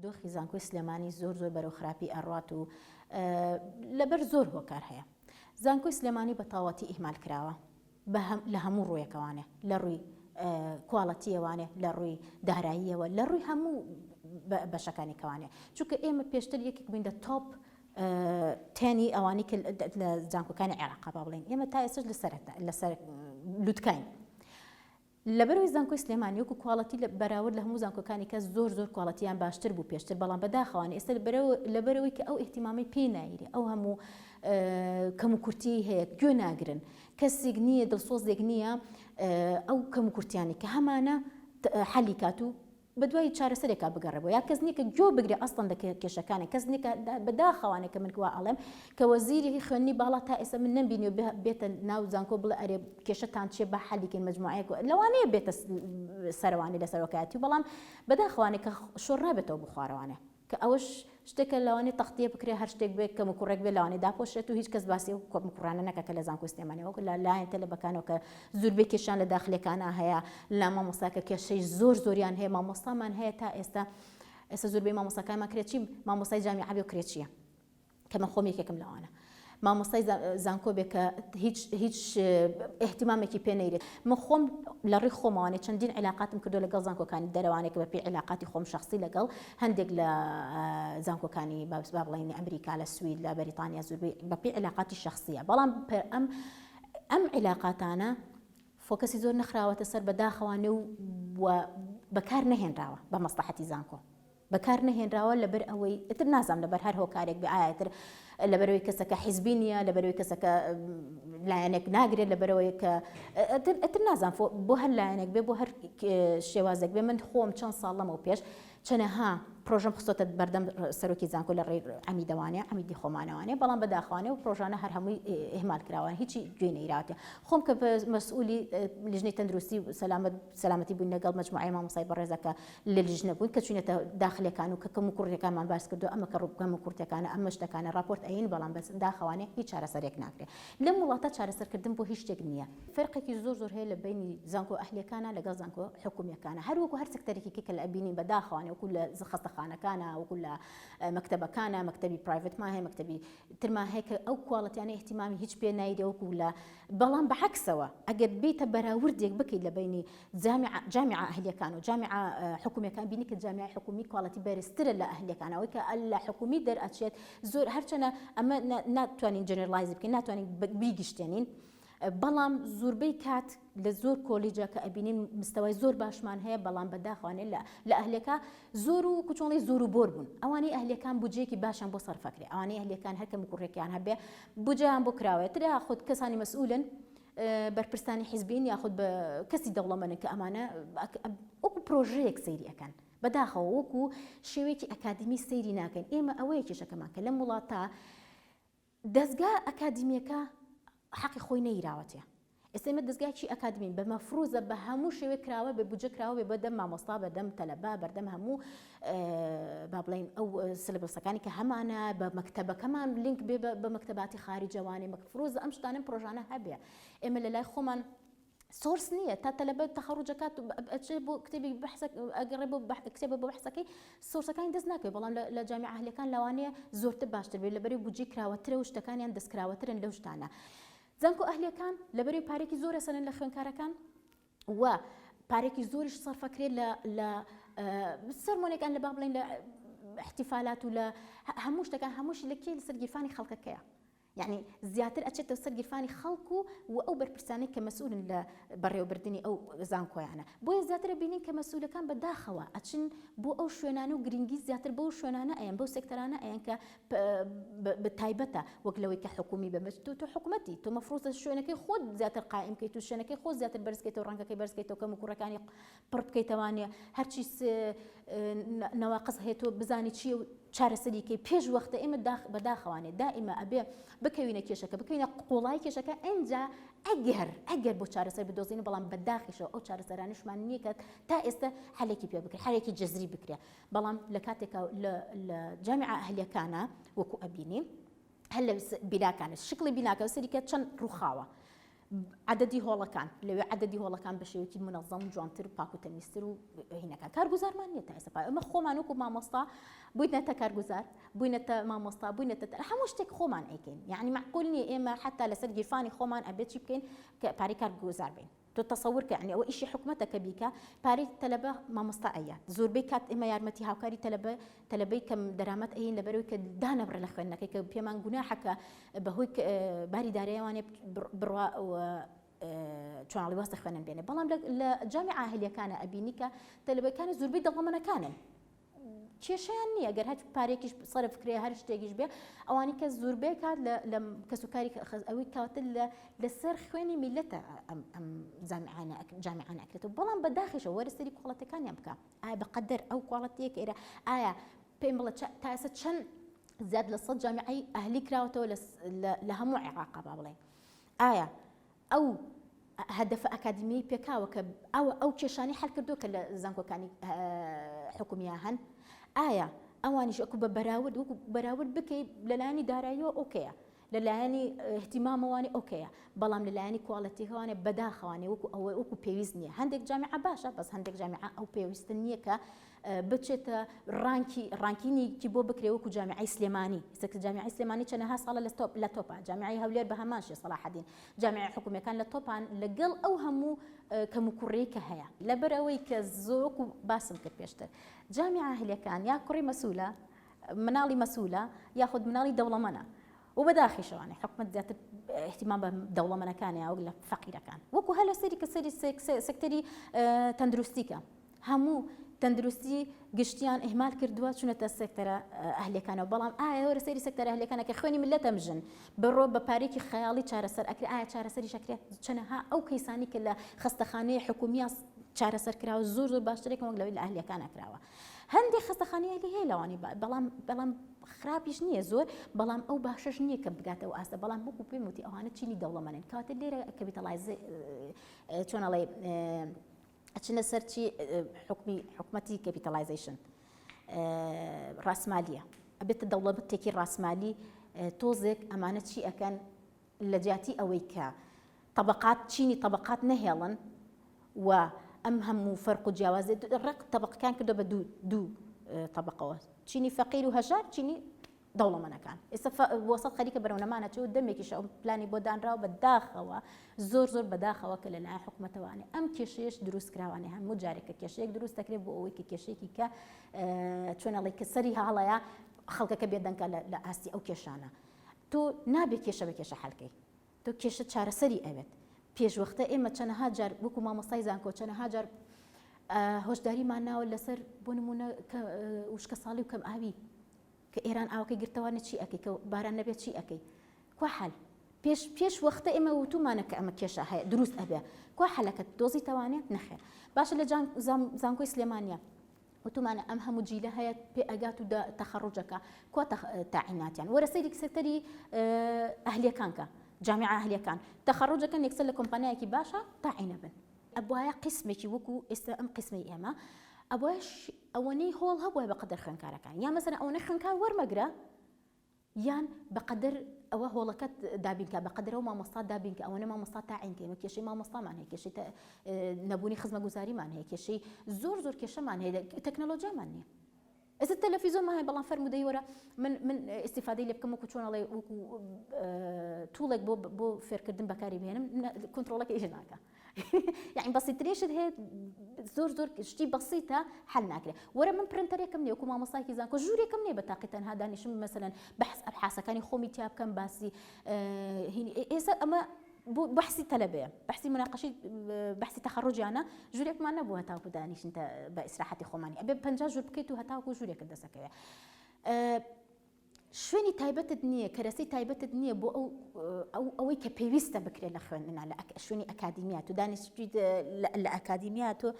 دۆخی زانکۆی سلێمانی زۆر بەرەو خراپی ئەڕات و لەبەر زۆر هۆکار هەیە. زانکۆی سلێمانی بە تاواتی ئیهمال کراوە لە هەموو ڕوویەکەوانێ، لە ڕووی کوواڵەتیەوانێ، لە ڕووی داراییەوە، لە ڕووی هەموو بەشەکانی کەوانێ، چونکە ئێمە پێشتر یەکێک بووین لە تۆپ تێنی ئەوانی لە زانکۆکانی عێراقا با بڵێن، ئێمە تا ئێستش لەسەر لووتکاین. لەبەرەوەی زانکۆی سلێمانی وەکو کوواڵەتی بەراورد لە هەموو زانکۆکانی کەس زۆر کوواڵەتیان باشتر بوو پێشتر، بەڵام بەداخەوانە ئێستا لەبەرەوەی کە ئەو ئیحتیمامی پێ نایری، ئەو هەموو کەم و کورتی هەیە گوێ ناگرن، کەسێک نییە دڵسۆزێک نییە ئەو کەم و کورتیانی کە هەمانە حەلی کات و بەدوای چارەسەرێکا بگەڕێبەوە، یا کەس نییە کە گوێ بگرێ ئەسڵەن لە کێشەکانی، کەس نییە بەداخەوانێک کە من وا ئەڵێم کە وەزیری خوێندنی باڵا تا ئێستا من نەمبینی و بێتە ناو زانکۆ بڵێ ئەرێ کێشەتان چێ بە حەلیکەین مەجموعەیەک لەوانەیە بێتە سەروانی لە سەرۆکایەتی، بەڵام بەداخەوانێک کە شۆڕ نابێتەوە بۆ خوارەوانێ کە ئەوەش شتێکە لەوانێ تەختیە بکرێ هەر شتێک بێت کەم و کوڕێک بێ لەوانێ داپۆشێت و هیچ کەس باسی و کۆم کوڕانە نەکە کە لە زانکۆی سلێمانی وەکو لە لایەن تەلەبەکانەوە کە زۆربەی کێشیان لە داخلەکانە هەیە، لە مامۆستاکە کێشەی زۆریان هەیە، مامۆستامان هەیە تا ئێستا زۆربەی مامۆستاکانمان کرێت چی مامۆستای جامیعە بێ و کرێت چییە کە من خۆم یەکێکم لەوانە. مامۆستای زانکۆ بێ کە هیچ احتیمامێکی پێ نەیرێت. من خۆم لە ڕێی خۆمەوانێ چەندین علاقاتم کردو لەگەڵ زانکۆکانی دەرەوانێک بە پێی علاقاتی خۆم شخصی لەگەڵ هەندێک لە زانکۆکانی با بڵێن ئەمریکا، لە سوید، لە بەریتانیا زۆربەی بە پێی علاقاتی شخصیە، بەڵام ئەم علاقاتانە فۆکەسی زۆر نەخراوەتە سەر بەداخەوانێ و بەکار نەهێنراوە بە مەسلحەتی زانکۆ، بەکار نەهێنراوە لەبەر ئەوەی ئتر نازام لەبەر هەر هۆکارێک بێ ئاەتر لەبەرەوەی کەسەکە حیزبی نییە، لەبەرەوەی کەسەکە لایەنێک ناگرێت، لەبەرەوەی کە ئتر نازان بۆ هەر لایەنێک بێ، بۆ هەر شێوازێک بێ. من خۆم چەند ساڵ لەمەوە پێش چەنەها پرۆژەم خستۆتە بەردەم سەرۆکی زانکۆ لە ڕێی عەمیدەوانێ عەمیدی خۆمانەوانێ، بەڵام بەداخەوانێ و پرۆژانە هەر هەمووی ئیهمال کراوە، هیچی گوێ نەیراوەتێ. خۆم کە مەسئولی لیژنەی تەندروستی و سەلامەتی بووین لەگەڵ مەجموعەی مامۆستای بەڕێزەکە لە لیژنە بووین کە چوونەتە داخلەکان و کە کەم و کوڕیەکانمان باس کردو، ئەمە کە ڕووکەم و کورتەکانە ئەمە شتەکانە راپۆرت ئەین، بەڵام بەس داخەوانێ هیچ چارەسەرێک ناکرێت. لەم وڵاتە چارەسەرکردن بۆ هیچ شتێک نییە. فەرقێکی زۆر هەیە لە بینی زانکۆ ئەهلیەکانە لەگەڵ زانکۆ حکوومیەکانە، هەر وەکو هەر سێکتەرێکی کە لە ئەبینین بەداخەوانێ وەکو لە خەستەخانەکانە، وەکو لە مەکتەبەکانە، مەکتەبی پرایڤێتمان هەیە، مەکتەبی ترمان هەیە کە ئەو کوواڵەتیانە احتیمامی هیچ پێ نایدێ وەکو لە، بەڵام بەعەکسەوە ئەگەر بیتە بەراوردێک بکەیت لە بینی جامیعە ئەهلیەکان و جامیعە حکوومیەکان، بینی کە جامیعە حکوومی کوواڵەتی بەرزترە لە ئەهلیەکانەوەی کە لە حکوومی دەرئەچێت زۆر هەرچەنە ئەمە ناتوانین جەنەرالایز بکەین، ناتوانین بیگشتێنین، بەڵام زۆربەی کات لە زۆر کۆلیجە کە ئەبینین مستەوای زۆر باشمان هەیە، بەڵام بەداخەوانێ لە ئەهلەکە زۆر و کوچۆڵی زۆر و بۆر بوون. ئەوانەی ئەهلەکان بودجەیەکی باشیان بۆ سەرفەکرێ، ئەوانەی ئەهلەکان هەرکەم کوڕێکیان هەبێ بودجەیان بۆ کراوێتتر، یاخود کەسانی مەسئولن بەرپرسانی حیزبین یاخود بە کەسی دەوڵەمەندن کە ئەمانە وەکو پرۆژەیەک سەیری ئەەکەن، بەداخەوە وەکو شێوەیەکی ئەکادمی سەیری ناکەین. ئێمە ئەوەیە کێشەکەمان کە لەم وڵاتە دەستگا ئەکادمیەکە حەقی خۆی نەیراوەتێ. ئێستا ئێمە دەستگایکی ئەکادمین بە مەفروزە بە هەموو شێوەیە کراوە، بە بودجە کراوە بێ بەردەم مامۆستا، بەردەم تەلەبە، بەردەم هەموو با بڵێن ئەو سلێبەسەکانی کە هەمانە بە مەکتەبەکەمان لینک بێ بە مەکتەباتی خارجەوانێ، مەفروزە ئەم شتانە پرۆژانە هەبێ. ئێمە لە لای خۆمان سۆرس نییە تا تەلەبە تەخەڕوجەکات ئەچێ بۆ کتێبی بەحسە ئەگەڕێ بۆ کتێبە بۆ بەحسەکەی سۆرسەکانی دەست ناکەوێت، بەڵام لە جامیعە ئەهلیەکان لەوانەیە زۆرتر باشتر بێت لەبەرەوەی بودجەی کراوەترە و شتەکانیان دەستکراوەترن لەو شتانە. زانکۆ ئەهلیەکان لەبەرەوەی پارێکی زۆر ئەسەرن لە خوێندکارەکان و پارێکی زۆریش سەرفەکرێت لە سەرمۆنیەکان لە با بڵێن لە احتیفالات و لە هەموو شتەکان، هەمووشی لە کێ لەسەر گیرفانی خەڵکەکەیە، یعنی زیاتر ئەچێتە سەر گیرفانی خەڵک و ئەو بەرپرسانەی کە مەسئولن لە بەڕێوەبردننی ئەو زانکۆیانە. بۆیە زیاترە بینین کە مەسئولەکان بەداخەوە ئەچن بۆ ئەو شوێنانە و گرنگی زیاتر بۆ شوێنانە ئەیان، بەو سێکتەرانە ئەیان کە بەتایبەتە وەک لەوەی کە حکومی بەمەست تۆ حکوومەتی تۆ مەفروضە شوێنەکەی خۆت زیاتر قائم بکەیت و شوێنەکەی خۆت زیاتر بەرزکەیتەوە، ڕەنگەکەی بەرزکەیتەوە، کەم و کوڕەکانی پڕ بکەیتەوانێ، هەرچی نەواقص هەیە تۆ بزانی چیە و چارەسەریکەی پێش وەختە. ئێمە بەداخەوانێ دائیمە ئەبێ بکەوینە کێشەکە، بکەوینە قوڵای کێشەکە، ئەنجا ئەگەر بۆ چارەسەر بدۆزین، بەڵام بەداخیشەوە ئەو چارەسەرانشمان نییە کە تا ئێستا حەلێکی پێ بکرێت، حەلێکی جەزری بکرێت. بەڵام لە کاتێکا لە جامیعە ئەهلیەکانە وەکو ئەبینین هەر لە بیناکانە شکڵی بیناکە و سەریکە چەند ڕووخاوە، عددی هۆڵەکان لەوێ عددی هۆڵەکان بە شێوەیەکی منەظەم جوانتر و پاک و تەمیزتر و هینەکان کارگوزارمان نییە تا ئێستا ئەمە خۆمان وەکو مامۆستا بووینەتە کارگوزار بووینەتە مامۆستا بووینەتە هەموو شتێک خۆمان ئەیکەین یعنی معقول نییە ئێمە حتا لەسەر گیرفانی خۆمان ئەبێت چی بکەین کە پارەی کارگوزار بین تۆ تەسەور کە یعنی ئەوە ئیشی حکومەتە کە بیکە پارەی تەلەبە مامۆستا ئەیە زۆربەی کات ئێمە یارمەتی هاوکاری تەلەبەی کەم دەرامەت ئەین لەبەرەوەی کە دانەبڕە لە خوێندنەکەی کە پێمان گوناحەکە بەهۆی باری دارایەوانێ بڕوا چۆناڵی وەستە خوێنن بێنێ بەڵام لە جامیعە ئاهلیەکانە ئەبینی کە تەلەبەکانی زۆربەی دەوڵەمەندەکانن کێشەیان نییە گەر هەر پارێکیش سەرف کرێ هەر شتێکیش بێ ئەوانی کە زۆربەی کات لە کەسوکاری ئەوەی کاتر لەسەر خوێنی میلەتە ئەم جامیعانە ئەکرێتەوە بەڵام بەداخیشەوە وەرەسەری کوڵەتەکانیان بکە ئایا بەقەدەر ئەو کوڵەتەیە کە ئێرە ئایا پێم بڵێ تا ئێستا چەند زیاد لە 100 جامیعەی ئەهلی کراوەتەوە لە هەموو عێراقا با بڵێ ئایا ئەو هەدەفە ئەکادمیای پێکاوە کە ئەو کێشانی حەل کردووە کە لە زانکۆکانی حکومیە هەن ئایا ئەوانیش ئەکو بە بەراورد وەکو بەراورد بکەیت لەلایەنی داراییەوە ئۆکەیە لەلایەنی احتیمامەوانی ئۆکەیە بەڵام لەلایەنی کوڵەتیەوانێ بەداخەوانێ وەکو پێویست نییە هەندێک جامیعە باشە بەس هەندێک جامیعە ئەو پێویستە نییە کە بچێتە ڕانکینی بۆ بکرێ وەکو جامیعەی سلێمانی سەکە جامیعەی سلێمانی چەندەها ساڵە لە تۆپە جامیعەی هەولێر بە هەمانشی سەلاحەدین جامیعەی حکوومیەکان لە تۆپان لەگەڵ ئەو هەموو کەم و کوڕەیە کە هەیە لەبەر ئەوەی کە زۆک و باسم کرد پێشتر جامیعە ئاهلیەکان یا کوڕی مەسوولە مناڵی مەسوولە یاخود مناڵی دەوڵەمەنە و بەداخیشەوانێ حکومەت زیاتر احتیمام بە دەوڵەمەندەکانی ئەو لە فەقیرەکان وەکو هەر لە سەری کە سەری سەکتەری تەندروستیکە هەموو تەندروستی گشتیان ئیهمال کردووە چونەتە سێکتەرە ئەهلیەکانەوە بەڵام ئایا وەرە سەری سێکتەرە ئەهلیەکانە کە خوێنی ملەتە مژن بڕۆ بە پارێکی خەیاڵی چارەسەر ئەکرێ ئایا چارەسەری شەکرێت چەنەها ئەو کەیسانی کە لە خستەخانەی حکومیە چارەسەر کراوە زۆر باشترێک وەک لەوەی لە ئەهلیەکانە کراوە هەندێک خستەخانەی ئەهلی هەیە لەوانی بەڵام خراپیش نییە زۆر بەڵام ئەو باشەش نییە کە بگاتەوە ئاستە بەڵام وەکو پێم وتی ئەوانە چینی دەوڵەمەندن کاتە لێرە کەپیتەڵایز چۆنەڵێ ئەچنە سەرچی حکومەتی کەپیتەڵایزیشن ڕاسمالیە ئەبێتە دەوڵەمەندێکی ڕاسمالی تۆزێک ئەمانە چی ئەکەن لە جیاتی ئەوەی کە طبقات چینی طبقات نەهێڵن و ئەم هەموو فەرق و جیاوازێ ڕق طبقەکان کردو بە دوو طبقەوە چینی فەقیر و هەژار چینی دەوڵەمەندەکان ئێستا وەسەد خەریکە بەرەونەمانە چێ و دەمێکیش ئەو پلانی بۆ دانراوە بەداخەوە زۆر بەداخەوە کە لەلایەن حکومەتەوانێ ئەم کێشەیەش دروست کراوانێ هەموو جارێکە کێشەیەک دروست دەکرێت بۆ ئەوەی کە کێشەیەکی کە چۆنەڵی کە سەری هاڵەیە خەڵکەکە بێدەنگە لە ئاستی ئەو کێشانە تۆ نابێت کێشە بە کێشە حەلکەی تۆ کێشە چارەسەری ئەوێت پێشوەختە ئێمە چەندەها جار وەکو مامۆستای زانکۆ چەندەها جار هۆشداریمان ناوە لەسەر بۆ نمونە وشکە ساڵی و کەم ئاوی کە ئێران ئاوەکەی گرتەوانە چی ئەەکەی کە باران نەبێت چی ئەەکەی کو حەل پێش وەختە ئێمە وتومانە کە ئەمە کێشە هەیە دروست ئەبێ کو حەلەکە دۆزی تەوانێت نەخێر باشە لە زانکۆی سلێمانیە وتومانە ئەم هەموو جیلە هەیە پێ ئەگات و تەخەڕوجەکە کۆ تاعیناتیان وەرە سەیری سەکتەری ئەهلیەکانکە جامیعە ئەهلیەکان تەخەڕوجەکەن یەکسەر لە کۆمپانیایەکی باشە تاعینە بن ئەبوایە قسمێکی وەکو ئێستا ئەم قسمی ئێمە ئەوەش ئەوەنەی هۆڵ هەبووە بەقەدەر خوێندکارەکان یان مەسەلەن ئەوەنەی خوێندکار وەرمەگرە یان بەقەدەر ئەوە هۆڵەکەت دابینکە بەقەدەر ئەو مامۆستا دابینکە ئەوەنە مامۆستا تاعینکە ئێمە کێشەی مامۆستامان هەیە کێشەی نەبوونی خزمەتگوزاریمان هەیە کێشەی زۆر کێشەمان هەیە تەکنۆلۆژیامان نییە ئێستا تەلەڤیزۆنمان هەیە بەڵام فەرمودەی وەرە من ئیسیفادەی لێ بکەم وەکو چۆنەڵێ وەکو توڵێک بۆ فێرکردن بەکاری بهێنم کۆنتڕۆڵەکە ئیش ناکە یعنی بەسیترێشت هەیە زۆر شتی بەسیتە حەل ناکرێت وەرە من پرنتەرێکم نییە وەکو مامۆستایەکی زانکۆ ژوورێکم نییە بە تاقی تەنها دانیشم مەسەلەن بەحث ئەبحاسەکانی خۆمی تیا بکەم باسی ئێستا ئەمە بحثی تەلەبەیە بحثی مناقەشی بحثی تەخەڕوجیانە ژوورێکمان نەبوو هەتاوکو دانیشن بە ئیسراحەتی خۆمانی ئەبێ 50 ژوور بکەیت و هەتاوکو ژوورێکت دەسەکەوێت شوێنی تایبەتت نییە کەرەسی تایبەتت نییە بۆ ئەوەی کە پێویستە بکرێت لە خوێندنا لە شوێنی ئەکادیمیات و دانیشتویت لە ئەکادیمیات و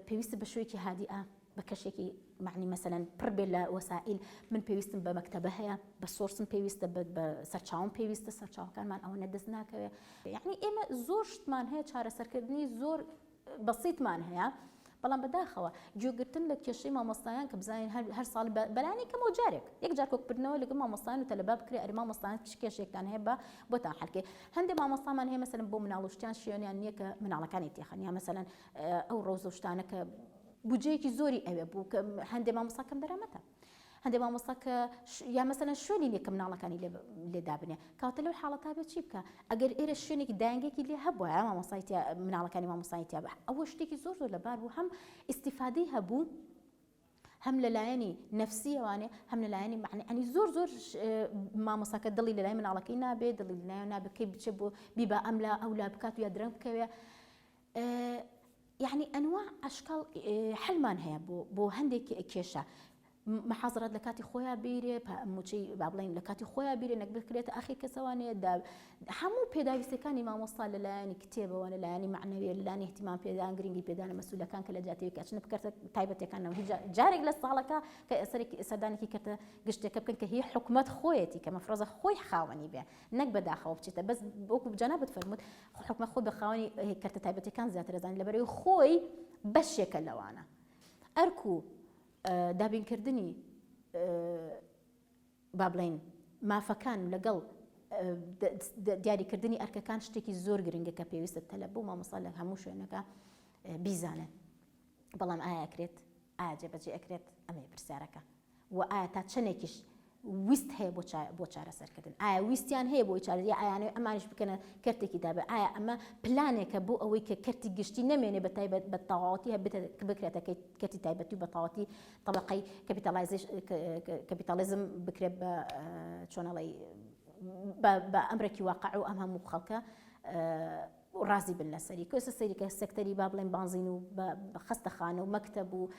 پێویستە بە شوێکی هادیئە بە کەشێکی معنی مەسەلەن پڕ بێت لە وەسائل من پێویستم بە مەکتەبە هەیە بە سۆرسم پێویستە بە سەرچاوم پێویستە سەرچاوەکانمان ئەوە دەست ناکەوێت یعنی ئێمە زۆر شتمان هەیە چارەسەرکردنی زۆر بەسیتمان هەیە بەڵام بەداخەوە گوێگرتن لە کێشەی مامۆستایان کە بزانین هەر ساڵ بەلانی کەمەوە جارێک یەک جار کۆکبردنەوە لەگەڵ مامۆستایان و تەلەبا بکرێ ئەری مامۆستایان کێشێکتان هەیە بە بۆتان حەلکێ هەندێک مامۆستامان هەیە مەسەلەن بۆ مناڵوشتیان شوێنیان نییە کە مناڵەکانی تێخەن یا مەسەلەن ئەو ڕۆژە شتانە کە بودجەیەکی زۆری ئەوێ بوو کە هەندێک مامۆستا کەم دەرەمەتە هەندێک مامۆستا کە یا مەسەلەن شوێنی نییە کە مناڵەکانی لێدا بنێ کاتە لەو حاڵەتا بێت چی بکە ئەگەر ئێرە شوێنێکی دایانگێکی لێ هەبووە مامۆستای مناڵەکانی مامۆستای تیا بە ئەوە شتێکی زۆر زۆر لەبار بوو هەم ئیستیفادەی هەبوو هەم لەلایەنی نەفسیەوانێ هەم لەلایەنی معنی زۆر زۆر مامۆستاکە دڵی لەلای مناڵەکەی نابێت دڵی لەلایەن نابکەی بچێت بۆ بیبا ئەم لا ئەو لا بکات و یا درەنگ بکەوێ یعنی ئەنواع ئەشکال حلمان هەیە بۆ هەندێک کێشە محاضرات لە کاتی خۆیان بیرێ موچەی با بڵین لە کاتی خۆیان بیرێ نەک بکرێتە ئاخی کەسەوانەیە هەموو پێداویستەکانی مامۆستا لەلایەنی کتێبەوە لەلایەنی معنەوی لەلایەنی احتیمام پێدان گرنگی پێدانە مەسئولەکان کە لە جاتەوەیەک ئەچنە بکەرتە تایبەتەکانەوە هیچ جارێک لە ساڵەکە کە سەردانێکی کردە گشتێکە بکەن کە هی حکومەت خۆیەتی کە مەفرۆزە خۆی خاوەنی بێ نەک بەداخەوە بچێتە بەس وەکو جەنابەت فەرمووت حکومەت خۆی بە خاوەنی کەرتە تایبەتەکان زیاتر ئەزانێت لەبەرەوەی خۆی بەشێکە لەوانە ئەرکو دابینکردنی با بڵین مافەکان لەگەڵ دیاریکردنی ئەرکەکان شتێکی زۆر گرنگە کە پێویستە تەلەب بوو مامۆستا لە هەموو شوێنەکە بیزانێت بەڵام ئایا ئەکرێت ئایا جێبەجێ ئەکرێت ئەمەیە پرسیارەکە و ئایا تا چەندێکیش ویست هەیە بۆ چارەسەرکردن ئایا ویستیان هەیە بۆی چارە یا ئایانەوە ئەمانش بکەنە کەرتێکی دابێ ئایا ئەمە پلانێکە بۆ ئەوەی کە کەرتی گشتی نەمێنێ بە تایبەت بە تەواوەتی بکرێتە کەرتی تایبەتی و بە تەواوەتی طبقەی کەپیتالیزم بکرێت بە چۆنەڵی بە ئەمرێکی واقع و ئەم هەموو خەڵکە ڕازی بن لەسەری کۆسە سەریکە سەکتەری با بڵێن بانزین و خەستەخانە و مەکتەب و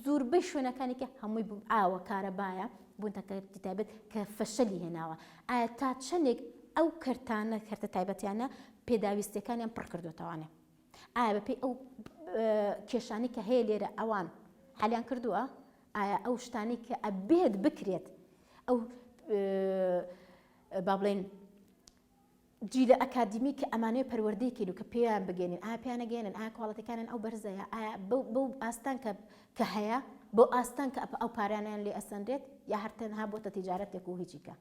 زۆربەی شوێنەکانی کە هەمووی ئاوە کارەبایە بوونتە کەرتی تایبەت کە فەشەلی هێناوە ئایا تا چەندێک ئەو کەرتانە کەرتە تایبەتیانە پێداویستەکانیان پڕ کردوتەوانێ ئایا بەپێی ئەو کێشانی کە هەیە لێرە ئەوان حالیان کردووە ئایا ئەو شتانی کە ئەبێت بکرێت ئەو با بڵێن جیلە ئەکادمی کە ئەمانەیە پەروەردەیەکەین و کە پێیان بگەێنین ئایا پێیان نەگەێنن ئایا کواڵەتەکانیان ئەو بەرزەیە ئایا بەو ئاستان کە هەیە بۆ ئاستان کە ئەو پارانیان لێ ئەسەندرێت یا هەر تەنها بۆتە تیجارەتێک و هیچیکە